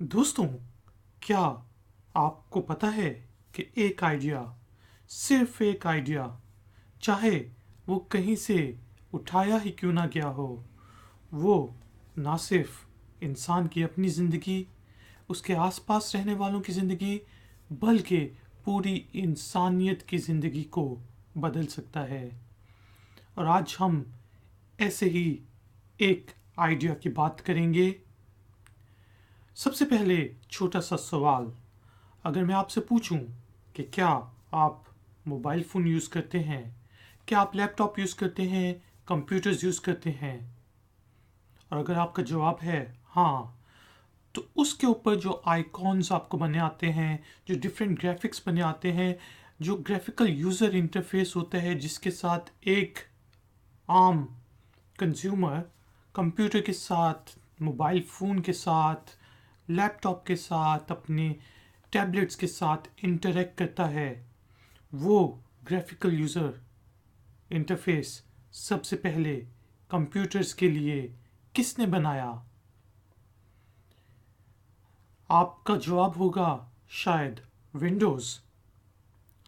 दोस्तों, क्या आपको पता है कि एक आइडिया, सिर्फ एक आइडिया, चाहे वो कहीं से उठाया ही क्यों ना गया हो, वो ना सिर्फ इंसान की अपनी ज़िंदगी, उसके आसपास रहने वालों की ज़िंदगी, बल्कि पूरी इंसानियत की ज़िंदगी को बदल सकता है। और आज हम ऐसे ही एक आइडिया की बात करेंगे। सबसे पहले छोटा सा सवाल, अगर मैं आपसे पूछूं कि क्या आप मोबाइल फ़ोन यूज़ करते हैं, क्या आप लैपटॉप यूज़ करते हैं, कंप्यूटर्स यूज़ करते हैं, और अगर आपका जवाब है हाँ, तो उसके ऊपर जो आइकॉन्स आपको बने आते हैं, जो डिफरेंट ग्राफिक्स बने आते हैं, जो ग्राफिकल यूज़र इंटरफेस होता है जिसके साथ एक आम कंज्यूमर कंप्यूटर के साथ, मोबाइल फ़ोन के साथ, लैपटॉप के साथ, अपने टैबलेट्स के साथ इंटरेक्ट करता है, वो ग्राफिकल यूज़र इंटरफेस सबसे पहले कंप्यूटर्स के लिए किसने बनाया? आपका जवाब होगा शायद विंडोज़।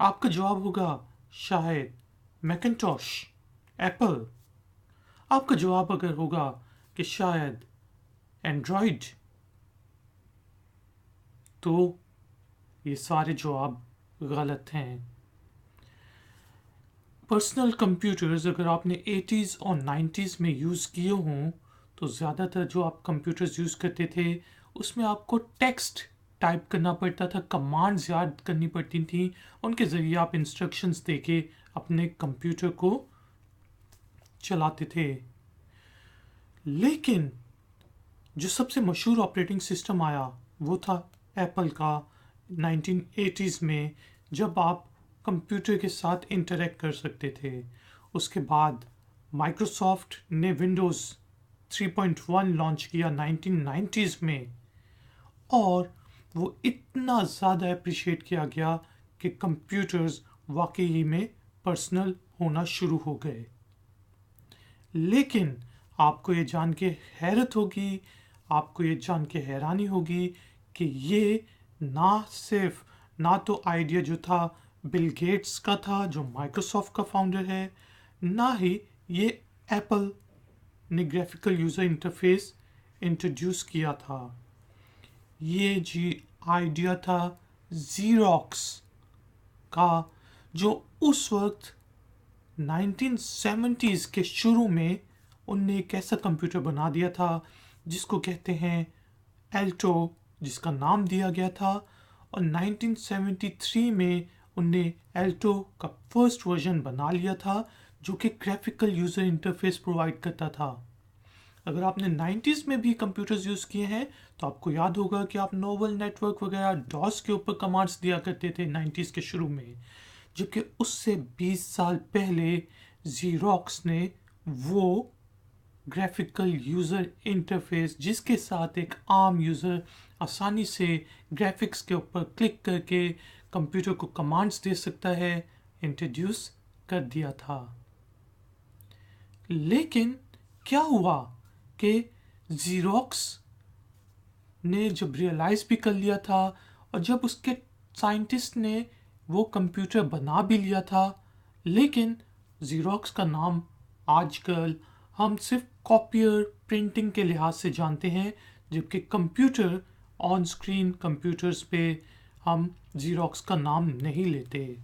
आपका जवाब होगा शायद मैकिन्टॉश, एप्पल। आपका जवाब अगर होगा कि शायद एंड्रॉयड, तो ये सारे जवाब गलत हैं। पर्सनल कंप्यूटर्स अगर आपने 80s और 90s में यूज़ किए हों, तो ज़्यादातर जो आप कंप्यूटर्स यूज़ करते थे उसमें आपको टेक्स्ट टाइप करना पड़ता था, कमांड्स याद करनी पड़ती थी, उनके ज़रिए आप इंस्ट्रक्शंस देके अपने कंप्यूटर को चलाते थे। लेकिन जो सबसे मशहूर ऑपरेटिंग सिस्टम आया वो था एप्पल का 1980s में, जब आप कंप्यूटर के साथ इंटरेक्ट कर सकते थे। उसके बाद माइक्रोसॉफ्ट ने विंडोज़ 3.1 लॉन्च किया 1990s में, और वो इतना ज़्यादा अप्रिशिएट किया गया कि कंप्यूटर्स वाकई में पर्सनल होना शुरू हो गए। लेकिन आपको ये जान के हैरत होगी, आपको ये जान के हैरानी होगी कि ये ना तो आइडिया जो था बिल गेट्स का था, जो माइक्रोसॉफ्ट का फाउंडर है, ना ही ये एप्पल ने ग्राफिकल यूज़र इंटरफेस इंट्रोड्यूस किया था। ये जी आइडिया था ज़ीरॉक्स का, जो उस वक्त 1970s के शुरू में उनने एक ऐसा कंप्यूटर बना दिया था जिसको कहते हैं एल्टो, जिसका नाम दिया गया था, और 1973 में उनने एल्टो का फर्स्ट वर्जन बना लिया था जो कि ग्राफिकल यूज़र इंटरफेस प्रोवाइड करता था। अगर आपने 90s में भी कंप्यूटर्स यूज़ किए हैं तो आपको याद होगा कि आप नोबल नेटवर्क वगैरह डॉस के ऊपर कमांड्स दिया करते थे 90s के शुरू में, जबकि उससे 20 साल पहले ज़ीरॉक्स ने वो ग्राफिकल यूज़र इंटरफेस, जिसके साथ एक आम यूज़र आसानी से ग्राफिक्स के ऊपर क्लिक करके कंप्यूटर को कमांड्स दे सकता है, इंट्रोड्यूस कर दिया था। लेकिन क्या हुआ कि ज़ीरॉक्स ने जब रियलाइज़ भी कर लिया था, और जब उसके साइंटिस्ट ने वो कंप्यूटर बना भी लिया था, लेकिन ज़ीरॉक्स का नाम आजकल हम सिर्फ कॉपियर प्रिंटिंग के लिहाज से जानते हैं, जबकि कंप्यूटर ऑन स्क्रीन कंप्यूटर्स पे हम ज़ीरॉक्स का नाम नहीं लेते।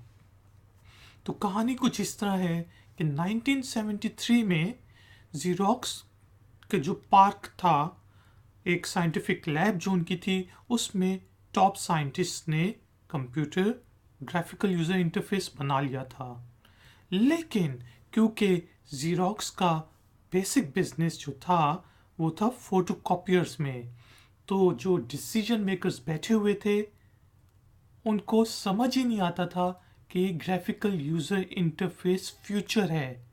तो कहानी कुछ इस तरह है कि 1973 में ज़ीरॉक्स के जो पार्क था, एक साइंटिफिक लैब जो उनकी थी, उसमें टॉप साइंटिस्ट ने कंप्यूटर ग्राफिकल यूज़र इंटरफेस बना लिया था। लेकिन क्योंकि ज़ीरॉक्स का बेसिक बिजनेस जो था वो था फोटोकॉपियर्स में, तो जो डिसीजन मेकर्स बैठे हुए थे उनको समझ ही नहीं आता था कि ग्राफिकल यूज़र इंटरफेस फ्यूचर है।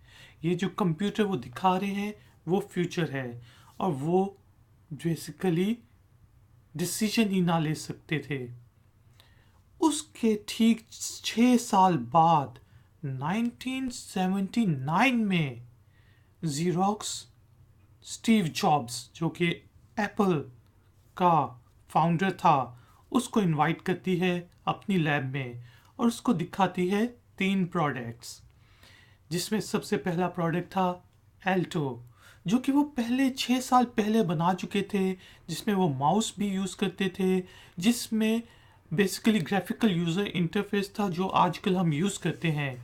ये जो कंप्यूटर वो दिखा रहे हैं वो फ्यूचर है, और वो बेसिकली डिसीजन ही ना ले सकते थे। उसके ठीक 6 साल बाद 1979 में ज़ीरॉक्स, स्टीव जॉब्स जो कि एप्पल का फाउंडर था उसको इनवाइट करती है अपनी लैब में और उसको दिखाती है 3 प्रोडक्ट्स, जिसमें सबसे पहला प्रोडक्ट था एल्टो, जो कि वो पहले 6 साल पहले बना चुके थे, जिसमें वो माउस भी यूज़ करते थे, जिसमें बेसिकली ग्राफिकल यूज़र इंटरफेस था जो आजकल हम यूज़ करते हैं।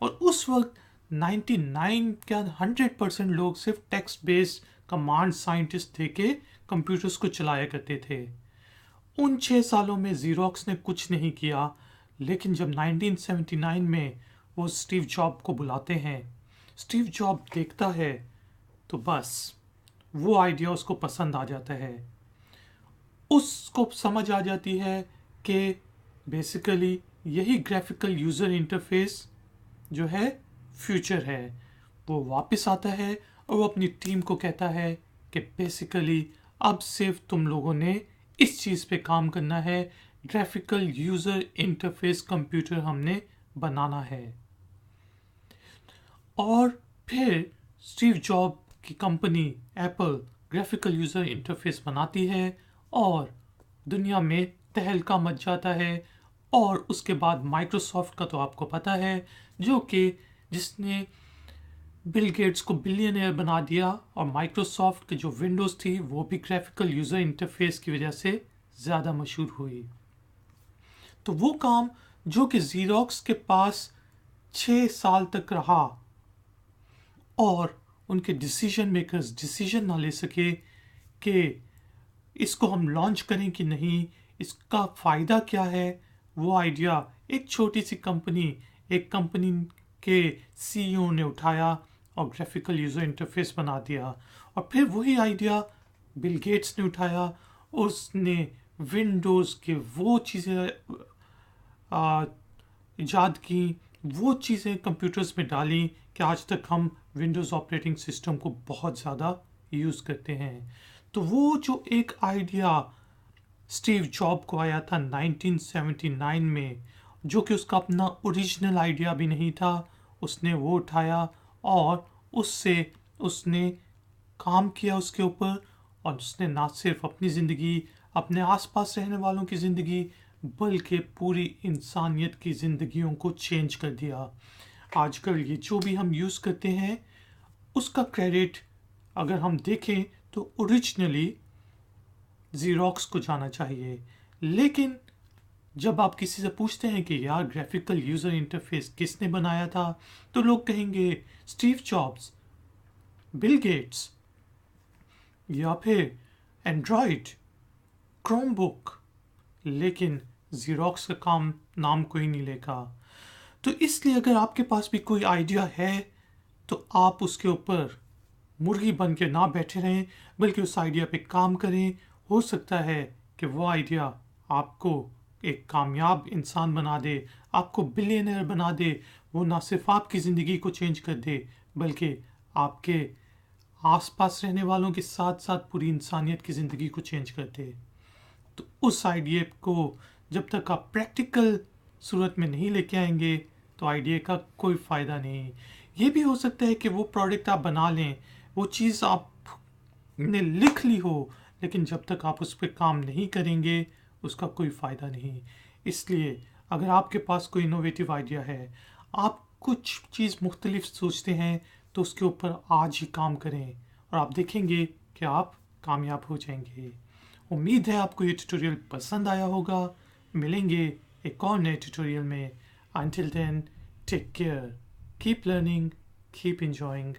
और उस वक्त 99 क्या 100% लोग सिर्फ टेक्स्ट बेस्ड कमांड साइंटिस्ट थे के कंप्यूटर्स को चलाया करते थे। उन 6 सालों में ज़ीरॉक्स ने कुछ नहीं किया, लेकिन जब 1979 में वो स्टीव जॉब को बुलाते हैं, स्टीव जॉब देखता है तो बस वो आइडिया उसको पसंद आ जाता है। उसको समझ आ जाती है कि बेसिकली यही ग्राफिकल यूज़र इंटरफेस जो है फ्यूचर है। वो वापस आता है और वो अपनी टीम को कहता है कि बेसिकली अब सिर्फ तुम लोगों ने इस चीज़ पे काम करना है, ग्राफिकल यूज़र इंटरफेस कंप्यूटर हमने बनाना है। और फिर स्टीव जॉब की company Apple graphical user interface बनाती है और दुनिया में तहलका मच जाता है। और उसके बाद माइक्रोसॉफ्ट का तो आपको पता है, जो कि जिसने बिल गेट्स को बिलियनियर बना दिया, और माइक्रोसॉफ्ट की जो विंडोज़ थी वो भी ग्राफिकल यूज़र इंटरफेस की वजह से ज़्यादा मशहूर हुई। तो वो काम जो कि ज़ीरॉक्स के पास 6 साल तक रहा और उनके डिसीजन मेकर्स डिसीजन ना ले सके कि इसको हम लॉन्च करें कि नहीं, इसका फ़ायदा क्या है, वो आइडिया एक छोटी सी एक कंपनी के सीईओ ने उठाया और ग्राफिकल यूज़र इंटरफेस बना दिया। और फिर वही आइडिया बिल गेट्स ने उठाया, उसने विंडोज़ के वो चीज़ें इजाद की, वो चीज़ें कंप्यूटर्स में डाली कि आज तक हम विंडोज़ ऑपरेटिंग सिस्टम को बहुत ज़्यादा यूज़ करते हैं। तो वो जो एक आइडिया स्टीव जॉब को आया था 1979 में, जो कि उसका अपना ओरिजिनल आइडिया भी नहीं था, उसने वो उठाया और उससे उसने काम किया उसके ऊपर। और उसने ना सिर्फ अपनी ज़िंदगी, अपने आसपास रहने वालों की ज़िंदगी, बल्कि पूरी इंसानियत की ज़िंदगियों को चेंज कर दिया। आजकल ये जो भी हम यूज़ करते हैं उसका क्रेडिट अगर हम देखें तो ओरिजिनली ज़ीरॉक्स को जाना चाहिए। लेकिन जब आप किसी से पूछते हैं कि यार ग्राफिकल यूज़र इंटरफेस किसने बनाया था, तो लोग कहेंगे स्टीव जॉब्स, बिल गेट्स, या फिर एंड्रॉयड, क्रोमबुक। लेकिन ज़ीरॉक्स का नाम कोई नहीं लेगा। तो इसलिए अगर आपके पास भी कोई आइडिया है तो आप उसके ऊपर मुर्गी बन के ना बैठे रहें, बल्कि उस आइडिया पे काम करें। हो सकता है कि वो आइडिया आपको एक कामयाब इंसान बना दे, आपको बिलियनर बना दे। वो ना सिर्फ आपकी ज़िंदगी को चेंज कर दे, बल्कि आपके आसपास रहने वालों के साथ साथ पूरी इंसानियत की ज़िंदगी को चेंज कर दे। तो उस आइडिया को जब तक आप प्रैक्टिकल सूरत में नहीं लेके आएंगे तो आइडिया का कोई फ़ायदा नहीं। ये भी हो सकता है कि वो प्रोडक्ट आप बना लें, वो चीज़ आपने लिख ली हो, लेकिन जब तक आप उस पर काम नहीं करेंगे उसका कोई फ़ायदा नहीं। इसलिए अगर आपके पास कोई इनोवेटिव आइडिया है, आप कुछ चीज़ मुख्तलिफ सोचते हैं, तो उसके ऊपर आज ही काम करें और आप देखेंगे कि आप कामयाब हो जाएंगे। उम्मीद है आपको ये ट्यूटोरियल पसंद आया होगा। मिलेंगे एक और नए ट्यूटोरियल में। Until then, take care, keep learning, keep enjoying.